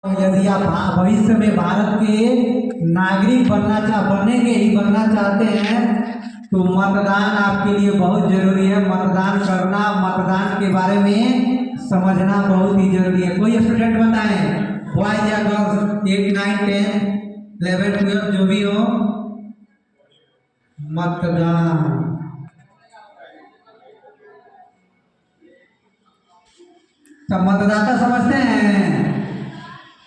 यदि आप भविष्य में भारत के नागरिक बनना चाहते हैं तो मतदान आपके लिए बहुत जरूरी है। मतदान करना, मतदान के बारे में समझना बहुत ही जरूरी है। कोई स्टूडेंट बताएं, बॉयज या गर्ल्स, 8, 9, 10, 11, 12 जो भी हो, मतदान। तो मतदाता समझते हैं।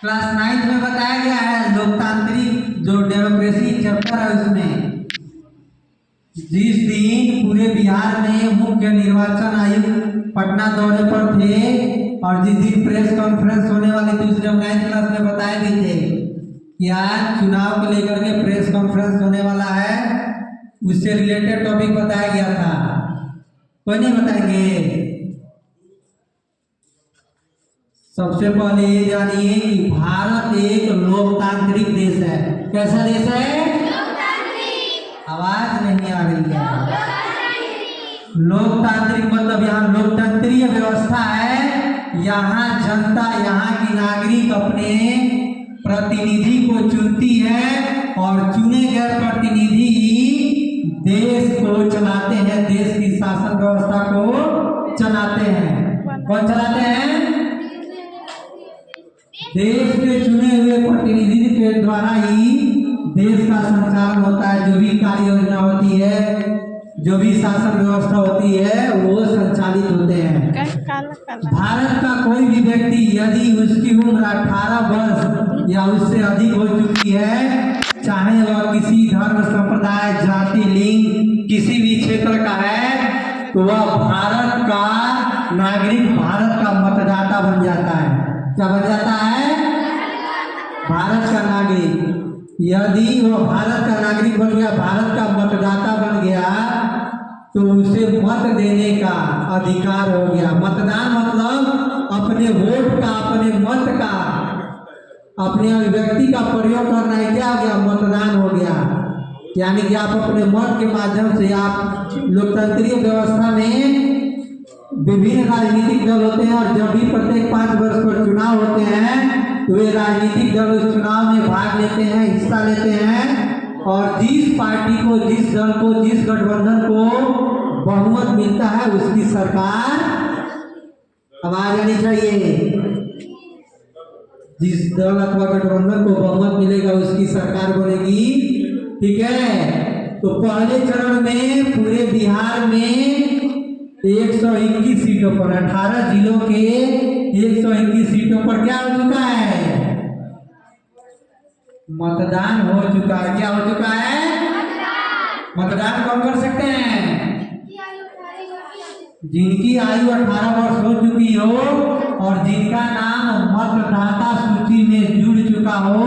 क्लास 9 में बताया गया है लोकतांत्रिक जो डेमोक्रेसी चैप्टर है उसमें, जिस दिन पूरे बिहार में मुख्य निर्वाचन आयुक्त पटना दौरे पर थे और जिस दिन प्रेस कॉन्फ्रेंस होने वाली थी उसने 9th क्लास में बताए भी थे कि आज चुनाव को लेकर के प्रेस कॉन्फ्रेंस होने वाला है, उससे रिलेटेड टॉपिक बताया गया था। कोई नहीं बताएंगे? सबसे पहले ये जानिए कि भारत एक लोकतांत्रिक देश है। कैसा देश है? आवाज नहीं आ रही है। लोकतांत्रिक मतलब यहाँ लोकतंत्रीय व्यवस्था है। यहाँ जनता, यहाँ की नागरिक अपने प्रतिनिधि को चुनती है और चुने गए प्रतिनिधि देश को चलाते हैं, देश की शासन व्यवस्था को चलाते हैं। कौन चलाते हैं? देश के चुने हुए प्रतिनिधि के द्वारा ही देश का संचालन होता है। जो भी कार्य योजना होती है, जो भी शासन व्यवस्था होती है, वो संचालित होते हैं। भारत का कोई भी व्यक्ति यदि उसकी उम्र 18 वर्ष या उससे अधिक हो चुकी है, चाहे वह किसी धर्म, संप्रदाय, जाति, लिंग किसी भी क्षेत्र का है, तो वह भारत का नागरिक, भारत का मतदाता बन जाता है। क्या बन जाता है? भारत का नागरिक। यदि वह भारत का नागरिक बन गया, भारत का मतदाता बन गया, तो उसे मत देने का अधिकार हो गया। मतदान मतलब अपने वोट का, अपने मत का, अपने अभिव्यक्ति का प्रयोग करना है। क्या हो गया? मतदान हो गया। यानी कि आप अपने मत के माध्यम से, आप लोकतंत्रीय व्यवस्था में विभिन्न राजनीतिक दल होते हैं और जब भी प्रत्येक 5 वर्ष पर चुनाव होते हैं तो वे राजनीतिक दल उस चुनाव में भाग लेते हैं, हिस्सा लेते हैं, और जिस पार्टी को, जिस दल को, जिस गठबंधन को बहुमत मिलता है उसकी सरकार, आवाज आनी चाहिए, जिस दल अथवा गठबंधन को बहुमत मिलेगा उसकी सरकार बनेगी। ठीक है? तो पहले चरण में पूरे बिहार में 121 सीटों पर, 18 जिलों के 121 सीटों पर क्या हो चुका है? मतदान हो चुका है। क्या हो चुका है? मतदान कौन कर सकते हैं? जिनकी आयु 18 वर्ष हो चुकी हो और जिनका नाम मतदाता सूची में जुड़ चुका हो,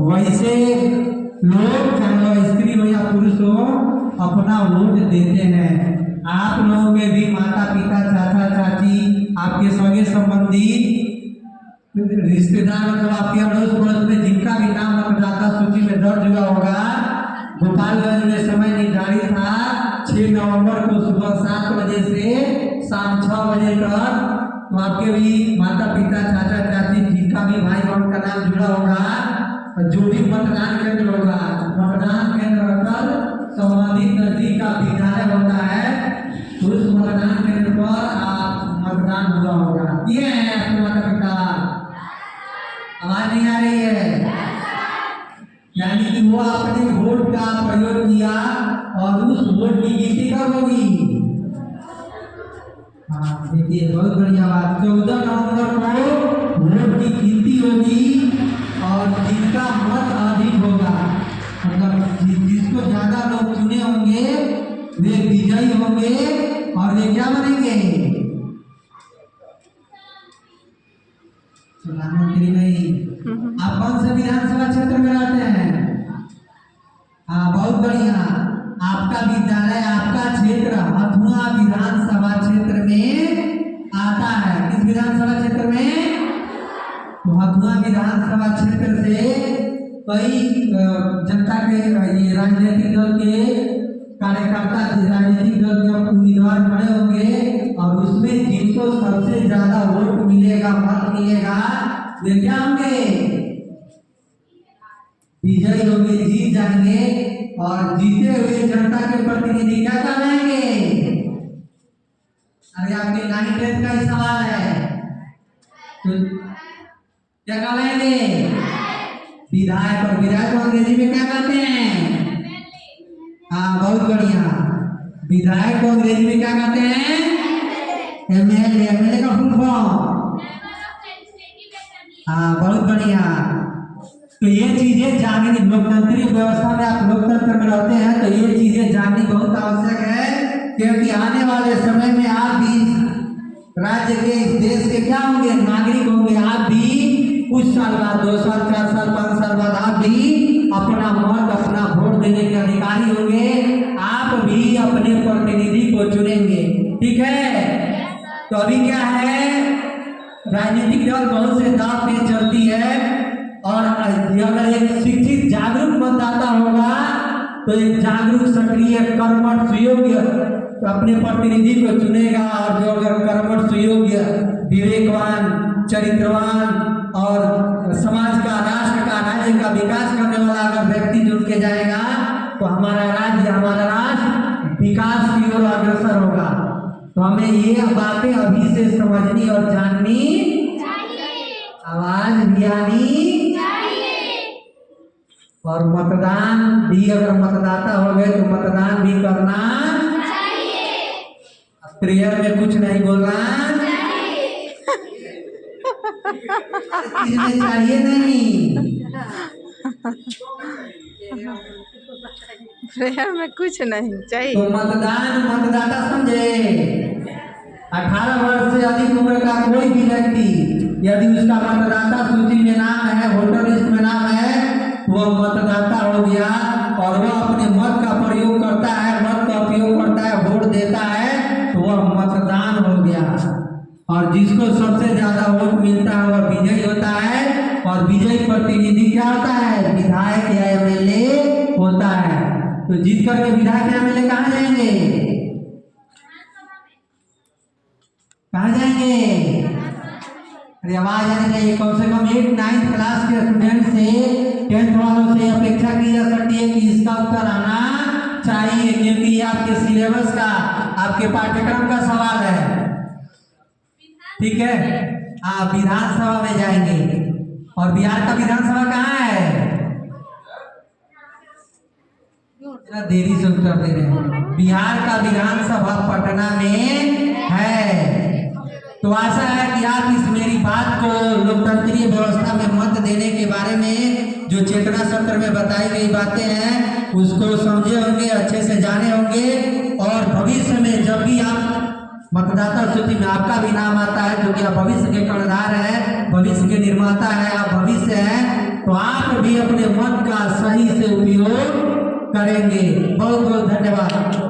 वैसे लोग, चाहे वह स्त्री हो या पुरुष हो, अपना वोट देते हैं। आप लोगों में भी माता पिता, चाचा चाची, आपके सगे संबंधी, रिश्तेदार, मतलब आपके अड़ोस पड़ोस में जिनका भी नाम मतदाता सूची में दर्ज हुआ होगा, गोपालगंज में समय निर्धारित था 6 नवंबर को सुबह 7 बजे से शाम 6 बजे तक। तो आपके भी माता पिता, चाचा चाची, जिनका भी भाई बहन का नाम जुड़ा होगा, जो भी मतदान केंद्र होगा, मतदान केंद्र पर संबंधित नजदीक का विद्यालय होता है, उस मतदान केंद्र पर आप मतदान हुआ होगा। ये है आपके माता पिता। आवाज नहीं आ रही है? यानी कि वो अपने वोट का प्रयोग किया और उस वोट की गिनती कब होगी? हाँ, देखिए बहुत बढ़िया बात। 14 नवंबर को वोट की गिनती होगी और जिनका मत अधिक होगा, मतलब जिसको ज्यादा लोग चुने होंगे, वे विजयी होंगे और वे क्या बनेंगे? प्रधानमंत्री नहीं। आप कौन से विधानसभा क्षेत्र में रहते हैं? हाँ, बहुत बढ़िया। आपका विद्यालय, आपका क्षेत्र हथुआ विधानसभा क्षेत्र में आता है। किस विधानसभा क्षेत्र में? तो हथुआ विधानसभा क्षेत्र से कई जनता के, ये राजनीतिक दल के कार्यकर्ता, राजनीतिक दल के उम्मीदवार खड़े होंगे और उसमें जिनको सबसे ज्यादा वोट मिलेगा, मत मिलेगा, वे क्या होंगे? विजयी होंगे, जीत जाएंगे। और जीते हुए जनता के प्रतिनिधि क्या कहलाएंगे? अरे आपके 9th का ही सवाल है, तो क्या कहलाएंगे? विधायक। और विधायक को अंग्रेजी में क्या कहते हैं? हाँ, बहुत बढ़िया। विधायक को अंग्रेजी में क्या कहते हैं? एमएलए। एमएलए का फुल फॉर्म? हाँ, बहुत बढ़िया। तो ये चीजें जाननी, लोकतांत्रिक व्यवस्था में आप लोकतंत्र में रहते हैं तो ये चीजें जाननी बहुत आवश्यक है, क्योंकि आने वाले समय में आप भी राज्य के, इस देश के क्या होंगे? नागरिक होंगे। आप भी कुछ साल बाद, 2 साल, 4 साल, 5 साल बाद आप भी अपना मत, अपना वोट देने के अधिकारी होंगे। आप भी अपने प्रतिनिधि को चुनेंगे। ठीक है? तो अभी क्या है, राजनीतिक दल बहुत से दाव पे चलती है, और अगर एक शिक्षित जागरूक मतदाता होगा तो एक जागरूक, सक्रिय, कर्मठ, सुयोग्य तो अपने प्रतिनिधि को चुनेगा। और जो अगर कर्मठ, सुयोग्य, विवेकवान, चरित्रवान और समाज का, राष्ट्र का, राज्य का विकास करने वाला अगर व्यक्ति जुड़ के जाएगा तो हमारा राज्य, हमारा राष्ट्र विकास की ओर अग्रसर होगा। तो हमें ये बातें अभी से समझनी और जाननी चाहिए, आवाज भी आनी चाहिए, और मतदान भी, अगर मतदाता हो गए तो मतदान भी करना चाहिए। प्रेयर में कुछ नहीं बोलना चाहिए नहीं, प्रेयर में कुछ नहीं चाहिए। तो मतदान, मतदाता समझे, 18 वर्ष से अधिक उम्र का कोई भी व्यक्ति यदि उसका मतदाता सूची में नाम है, वोटर लिस्ट में नाम है, वह मतदाता हो गया और वह अपने मत का प्रयोग करता है, मत का उपयोग करता है, वोट देता है, तो वह मतदान हो गया। और जिसको सबसे ज्यादा वोट मिलता है वह विजयी होता है। और विजयी प्रतिनिधि क्या होता है? विधायक या एमएलए होता है। तो जीत करके विधायक या एमएलए कहाँ जाएंगे? कहाँ जाएंगे? अरे आवाज आनी चाहिए। कम से कम 8th 9th क्लास के स्टूडेंट से, 10th वालों से अपेक्षा की जा सकती है कि इसका उत्तर आना चाहिए, क्योंकि ये आपके सिलेबस का, आपके पाठ्यक्रम का सवाल है। ठीक है? आप विधानसभा में जाएंगे। और बिहार का विधानसभा कहाँ है? देरी से उत्तर दे रहे हैं। बिहार का विधानसभा पटना में है। तो आशा है कि आप इस मेरी बात को, लोकतंत्रीय व्यवस्था में मत देने के बारे में जो चेतना सत्र में बताई गई बातें हैं उसको समझे होंगे, अच्छे से जाने होंगे। और भविष्य में जब भी आप मतदाता सूची में आपका भी नाम आता है, जो कि आप भविष्य के कर्णधार हैं, भविष्य के निर्माता हैं, आप भविष्य हैं, तो आप भी अपने मत का सही से उपयोग करेंगे। बहुत बहुत धन्यवाद।